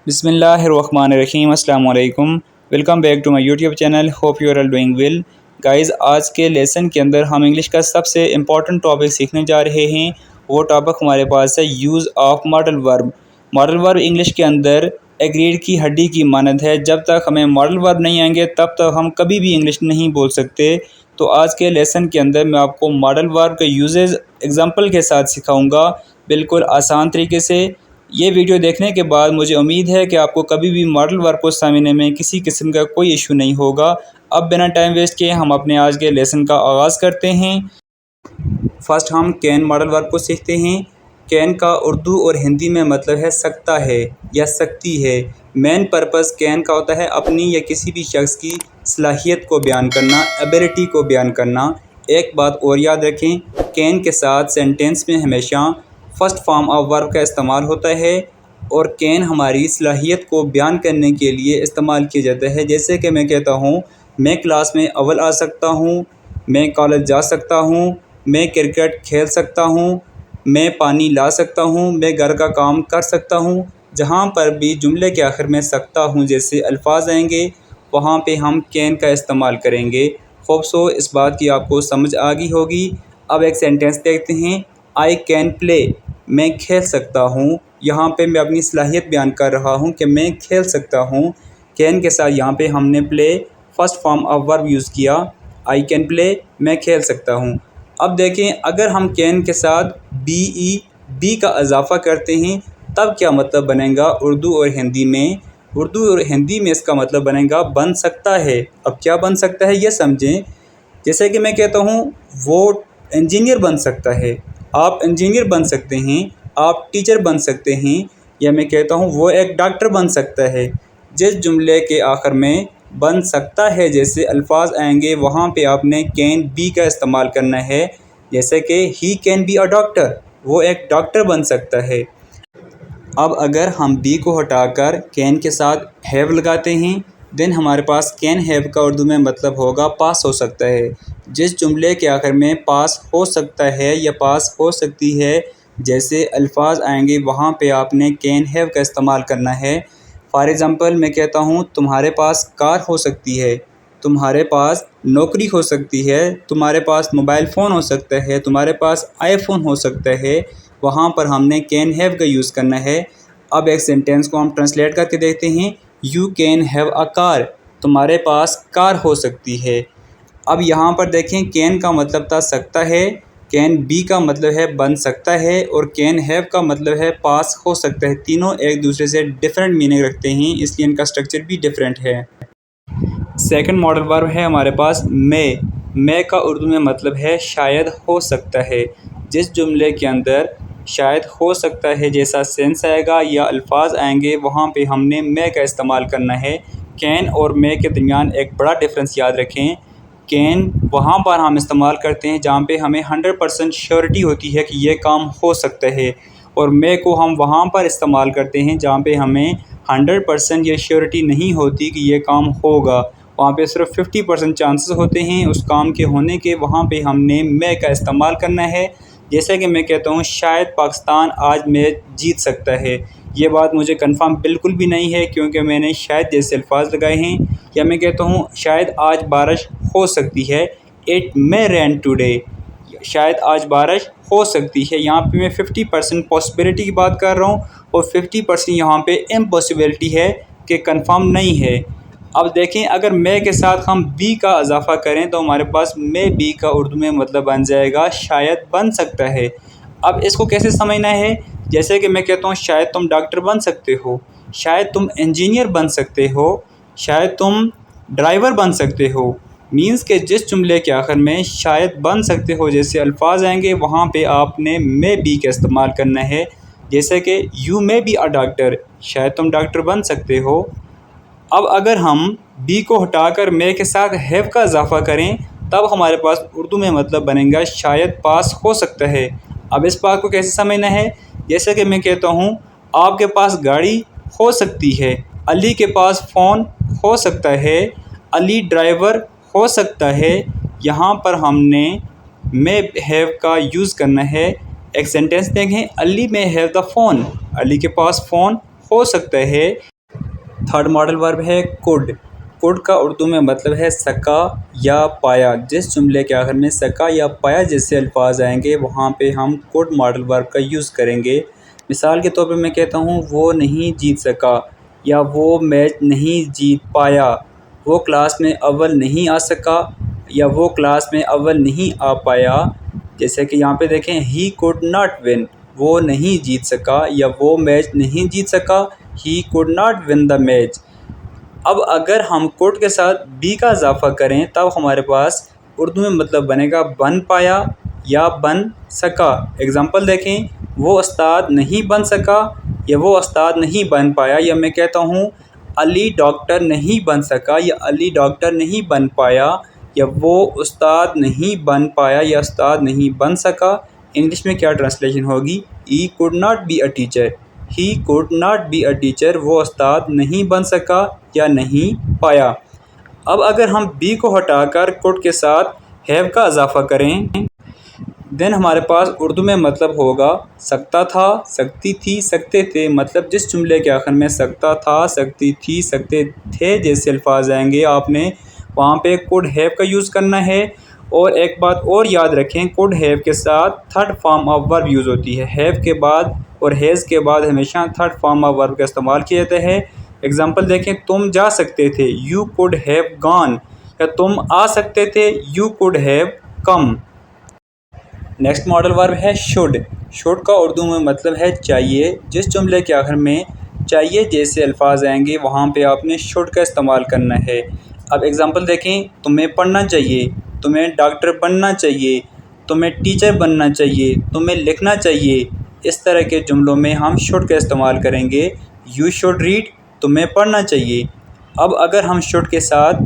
बिस्मिल्लाहिर्रहमानिर्रहीम अस्सलाम वालेकुम। Welcome back to my YouTube channel. Hope you are all doing well. Guys, आज के लेसन के अंदर हम इंग्लिश का सबसे इम्पॉर्टेंट टॉपिक सीखने जा रहे हैं। वो टॉपिक हमारे पास है use of modal verb. Modal verb English के अंदर एक रीढ़ की हड्डी की मानद है। जब तक हमें मॉडल वर्ब नहीं आएंगे तब तक हम कभी भी इंग्लिश नहीं बोल सकते। तो आज के लेसन के अंदर मैं आपको मॉडल वर्ब के यूजेस एग्जांपल के साथ सिखाऊंगा, बिल्कुल आसान तरीके से। ये वीडियो देखने के बाद मुझे उम्मीद है कि आपको कभी भी मॉडल वर्ब को समझने में किसी किस्म का कोई इशू नहीं होगा। अब बिना टाइम वेस्ट किए हम अपने आज के लेसन का आगाज़ करते हैं। फर्स्ट हम कैन मॉडल वर्ब को सीखते हैं। कैन का उर्दू और हिंदी में मतलब है सकता है या सकती है। मेन पर्पस कैन का होता है अपनी या किसी भी शख्स की सलाहियत को बयान करना, एबिलिटी को बयान करना। एक बात और याद रखें, कैन के साथ सेंटेंस में हमेशा फर्स्ट फॉर्म ऑफ वर्ब का इस्तेमाल होता है और कैन हमारी सलाहियत को बयान करने के लिए इस्तेमाल किया जाता है। जैसे कि मैं कहता हूँ, मैं क्लास में अव्वल आ सकता हूँ, मैं कॉलेज जा सकता हूँ, मैं क्रिकेट खेल सकता हूँ, मैं पानी ला सकता हूँ, मैं घर का काम कर सकता हूँ। जहाँ पर भी जुमले के आखिर में सकता हूँ जैसे अल्फाज आएंगे वहाँ पे हम कैन का इस्तेमाल करेंगे। होप सो इस बात की आपको समझ आ गई होगी। अब एक सेंटेंस देखते हैं। आई कैन प्ले, मैं खेल सकता हूँ। यहाँ पे मैं अपनी सलाहियत बयान कर रहा हूँ कि मैं खेल सकता हूँ। कैन के साथ यहाँ पे हमने play first form of verb use किया। आई कैन प्ले, मैं खेल सकता हूँ। अब देखें, अगर हम कैन के साथ बी का इजाफा करते हैं तब क्या मतलब बनेगा उर्दू और हिंदी में। उर्दू और हिंदी में इसका मतलब बनेगा बन सकता है। अब क्या बन सकता है ये समझें। जैसे कि मैं कहता हूँ वो इंजीनियर बन सकता है, आप इंजीनियर बन सकते हैं, आप टीचर बन सकते हैं। या मैं कहता हूँ वो एक डॉक्टर बन सकता है। जिस जुमले के आखिर में बन सकता है जैसे अल्फाज आएंगे वहाँ पे आपने कैन बी का इस्तेमाल करना है। जैसे कि he can be a doctor, वो एक डॉक्टर बन सकता है। अब अगर हम बी को हटाकर कैन के साथ हैव लगाते हैं देन हमारे पास कैन हैव का उर्दू में मतलब होगा पास हो सकता है। जिस जुमले के आखिर में पास हो सकता है या पास हो सकती है जैसे अल्फाज आएंगे वहाँ पे आपने कैन हैव का इस्तेमाल करना है। फॉर एग्ज़ाम्पल मैं कहता हूँ तुम्हारे पास कार हो सकती है, तुम्हारे पास नौकरी हो सकती है, तुम्हारे पास मोबाइल फ़ोन हो सकता है, तुम्हारे पास आईफोन हो सकता है। वहाँ पर हमने कैन हैव का यूज़ करना है। अब एक सेंटेंस को हम ट्रांसलेट करके देखते हैं। You can have a car, तुम्हारे पास कार हो सकती है। अब यहाँ पर देखें, कैन का मतलब था सकता है, कैन बी का मतलब है बन सकता है और कैन हैव का मतलब है पास हो सकता है। तीनों एक दूसरे से डिफरेंट मीनिंग रखते हैं, इसलिए इनका स्ट्रक्चर भी डिफरेंट है। सेकंड मॉडल वर्ब है हमारे पास मैं का उर्दू में मतलब है शायद हो सकता है। जिस जुमले के अंदर शायद हो सकता है जैसा सेंस आएगा या अल्फाज आएंगे वहाँ पे हमने मैं का इस्तेमाल करना है। कैन और मैं के दरमियान एक बड़ा डिफरेंस याद रखें। कैन वहाँ पर हम इस्तेमाल करते हैं जहाँ पे हमें 100% श्योरिटी होती है कि ये काम हो सकता है, और मैं को हम वहाँ पर इस्तेमाल करते हैं जहाँ पे हमें 100% ये श्योरिटी नहीं होती कि ये काम होगा। वहाँ पे सिर्फ 50% चांसेस होते हैं उस काम के होने के, वहाँ पे हमने मैं का इस्तेमाल करना है। जैसे कि मैं कहता हूँ शायद पाकिस्तान आज मैच जीत सकता है। ये बात मुझे कंफर्म बिल्कुल भी नहीं है क्योंकि मैंने शायद जैसे अल्फाज लगाए हैं। या मैं कहता हूँ शायद आज बारिश हो सकती है, इट मे रेन टुडे, शायद आज बारिश हो सकती है। यहाँ पे मैं 50% पॉसिबिलिटी की बात कर रहा हूँ और 50% यहाँ पे इम्पॉसिबिलिटी है कि कंफर्म नहीं है। अब देखें, अगर मैं के साथ हम बी का इजाफा करें तो हमारे पास मे बी का उर्दू में मतलब बन जाएगा शायद बन सकता है। अब इसको कैसे समझना है। जैसे कि मैं कहता हूँ शायद तुम डॉक्टर बन सकते हो, शायद तुम इंजीनियर बन सकते हो, शायद तुम ड्राइवर बन सकते हो। मींस के जिस जुमले के आखिर में शायद बन सकते हो जैसे अल्फाज आएंगे वहाँ पे आपने मे बी का इस्तेमाल करना है। जैसे कि you may be a doctor, शायद तुम डॉक्टर बन सकते हो। अब अगर हम बी को हटाकर मे के साथ हैव का इजाफा करें तब हमारे पास उर्दू में मतलब बनेगा शायद पास हो सकता है। अब इस बात को कैसे समझना है। जैसे कि मैं कहता हूँ आपके पास गाड़ी हो सकती है, अली के पास फ़ोन हो सकता है, अली ड्राइवर हो सकता है। यहाँ पर हमने मे हैव का यूज़ करना है। एक सेंटेंस देखें, अली में हैव द फ़ोन, अली के पास फ़ोन हो सकता है। थर्ड मॉडल वर्ब है कुड। कुड का उर्दू में मतलब है सका या पाया। जिस जुमले के आखिर में सका या पाया जैसे अल्फाज आएंगे वहाँ पे हम कुड मॉडल वर्ब का यूज़ करेंगे। मिसाल के तौर पे मैं कहता हूँ वो नहीं जीत सका, या वो मैच नहीं जीत पाया, वो क्लास में अव्वल नहीं आ सका, या वो क्लास में अव्वल नहीं आ पाया। जैसे कि यहाँ पे देखें ही कुड नॉट विन, वो नहीं जीत सका या वो मैच नहीं जीत सका। He could not win the match. अब अगर हम कुड के साथ बी का इजाफा करें तब हमारे पास उर्दू में मतलब बनेगा बन पाया या बन सका। एग्ज़ाम्पल देखें, वो उस्ताद नहीं बन सका या वो उस्ताद नहीं बन पाया। या मैं कहता हूँ अली डॉक्टर नहीं बन सका या अली डॉक्टर नहीं बन पाया, या वो उस्ताद नहीं बन पाया या उस्ताद नहीं बन सका। इंग्लिश में क्या ट्रांसलेशन होगी? He could not be a teacher. He could not be a teacher, वो उस्ताद नहीं बन सका या नहीं पाया। अब अगर हम बी को हटाकर कुड के साथ हैव का इजाफा करें देन हमारे पास उर्दू में मतलब होगा सकता था, सकती थी, सकते थे। मतलब जिस जुमले के आखिर में सकता था, सकती थी, सकते थे जैसे अल्फाज आएंगे आपने वहाँ पे कुड हैव का यूज़ करना है। और एक बात और याद रखें, कुड हैव के साथ third form of verb use होती है। हैव के बाद और हैज़ के बाद हमेशा थर्ड फॉर्म ऑफ वर्ब का इस्तेमाल किया जाता है। एग्ज़ाम्पल देखें, तुम जा सकते थे, यू कुड हैव गॉन, या तुम आ सकते थे, you could have come. Next modal verb है शुड। शुड का उर्दू में मतलब है चाहिए। जिस जुमले के आखिर में चाहिए जैसे अल्फाज आएंगे वहाँ पे आपने शुड का इस्तेमाल करना है। अब एग्ज़ाम्पल देखें, तुम्हें पढ़ना चाहिए, तुम्हें डॉक्टर बनना चाहिए, तुम्हें टीचर बनना चाहिए, तुम्हें लिखना चाहिए। इस तरह के जुमलों में हम शुड का इस्तेमाल करेंगे। यू शुड रीड, तुम्हें पढ़ना चाहिए। अब अगर हम शुड के साथ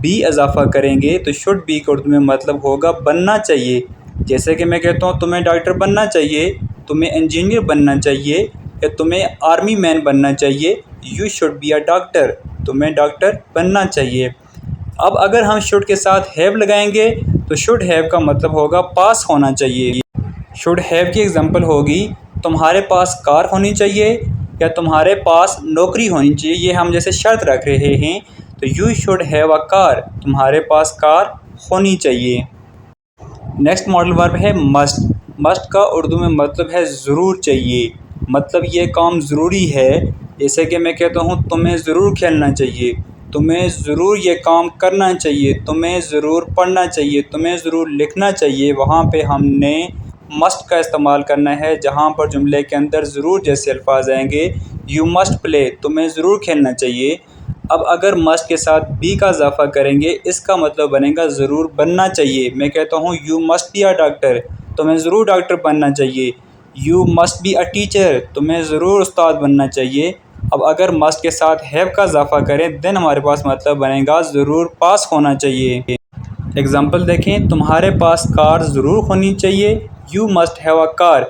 बी इजाफा करेंगे तो शुड बी के उर्दू में मतलब होगा बनना चाहिए। जैसे कि मैं कहता हूँ तुम्हें डॉक्टर बनना चाहिए, तुम्हें इंजीनियर बनना चाहिए, या तुम्हें आर्मी मैन बनना चाहिए। You should be a doctor, तुम्हें डॉक्टर बनना चाहिए। अब अगर हम शुड के साथ हैव लगाएंगे तो शुड हैव का मतलब होगा पास होना चाहिए। शुड हैव की एग्जांपल होगी तुम्हारे पास कार होनी चाहिए या तुम्हारे पास नौकरी होनी चाहिए। ये हम जैसे शर्त रख रहे हैं तो you should have a car, तुम्हारे पास कार होनी चाहिए। नेक्स्ट मॉडल वर्ब है मस्ट। मस्ट का उर्दू में मतलब है ज़रूर चाहिए, मतलब ये काम ज़रूरी है। जैसे कि मैं कहता हूँ तुम्हें ज़रूर खेलना चाहिए, तुम्हें ज़रूर ये काम करना चाहिए, तुम्हें ज़रूर पढ़ना चाहिए, तुम्हें ज़रूर लिखना चाहिए। वहाँ पे हमने मस्ट का इस्तेमाल करना है। जहाँ पर जुमले के अंदर ज़रूर जैसे अल्फाज आएंगे, यू मस्ट प्ले, तुम्हें ज़रूर खेलना चाहिए। अब अगर मस्ट के साथ बी का इजाफा करेंगे इसका मतलब बनेगा ज़रूर बनना चाहिए। मैं कहता हूँ you must be a doctor, तुम्हें ज़रूर डॉक्टर बनना चाहिए। You must be a teacher, तुम्हें ज़रूर उस्ताद बनना चाहिए। अब अगर मस्ट के साथ हैव का इजाफा करें देन हमारे पास मतलब बनेगा ज़रूर पास होना चाहिए। एग्ज़ाम्पल देखें, तुम्हारे पास कार ज़रूर होनी चाहिए, you must have a car.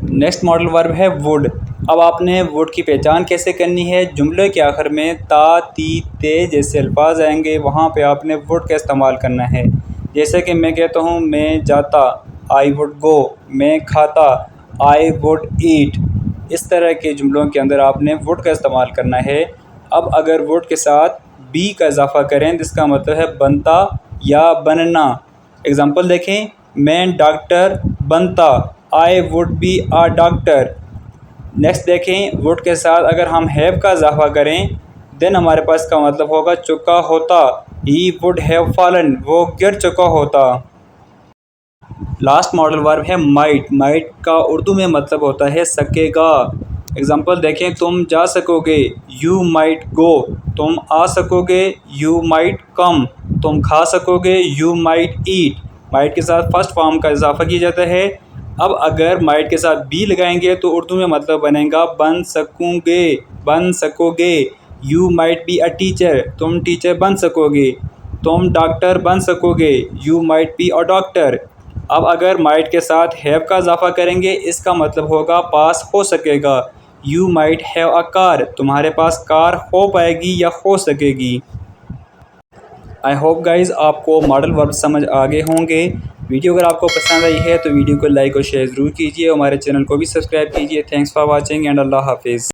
Next modal verb है वुड। अब आपने वुड की पहचान कैसे करनी है? जुमले के आखिर में ता, ती, ते जैसे अल्फाज आएंगे वहाँ पे आपने वुड का इस्तेमाल करना है। जैसे कि मैं कहता हूँ मैं जाता, आई वुड गो, मैं खाता, आई वुड ईट। इस तरह के जुमलों के अंदर आपने वुड का इस्तेमाल करना है। अब अगर वुड के साथ बी का इजाफा करें जिसका मतलब है बनता या बनना। एग्ज़ाम्पल देखें, मैं डॉक्टर बनता, I would be a doctor. Next देखें, वुड के साथ अगर हम हैव का इजाफा करें देन हमारे पास का मतलब होगा चुका होता, ही वुड हैव फॉलन, वो गिर चुका होता। लास्ट मॉडल वर्ब है माइट। माइट का उर्दू में मतलब होता है सकेगा। एग्ज़ाम्पल देखें, तुम जा सकोगे, यू माइट गो, तुम आ सकोगे, यू माइट कम, तुम खा सकोगे, यू माइट ईट। माइट के साथ फर्स्ट फॉर्म का इजाफा किया जाता है। अब अगर माइट के साथ बी लगाएंगे तो उर्दू में मतलब बनेगा बन सकूँगे, बन सकोगे। You might be a teacher, तुम टीचर बन सकोगे, तुम डॉक्टर बन सकोगे, you might be a doctor. अब अगर माइट के साथ हैव का इजाफा करेंगे इसका मतलब होगा पास हो सकेगा। You might have a car, तुम्हारे पास कार हो पाएगी या हो सकेगी। आई होप गाइज़ आपको मॉडल वर्ब समझ आ गए होंगे। वीडियो अगर आपको पसंद आई है तो वीडियो को लाइक और शेयर ज़रूर कीजिए। हमारे चैनल को भी सब्सक्राइब कीजिए। थैंक्स फॉर वॉचिंग एंड अल्लाह हाफिज़।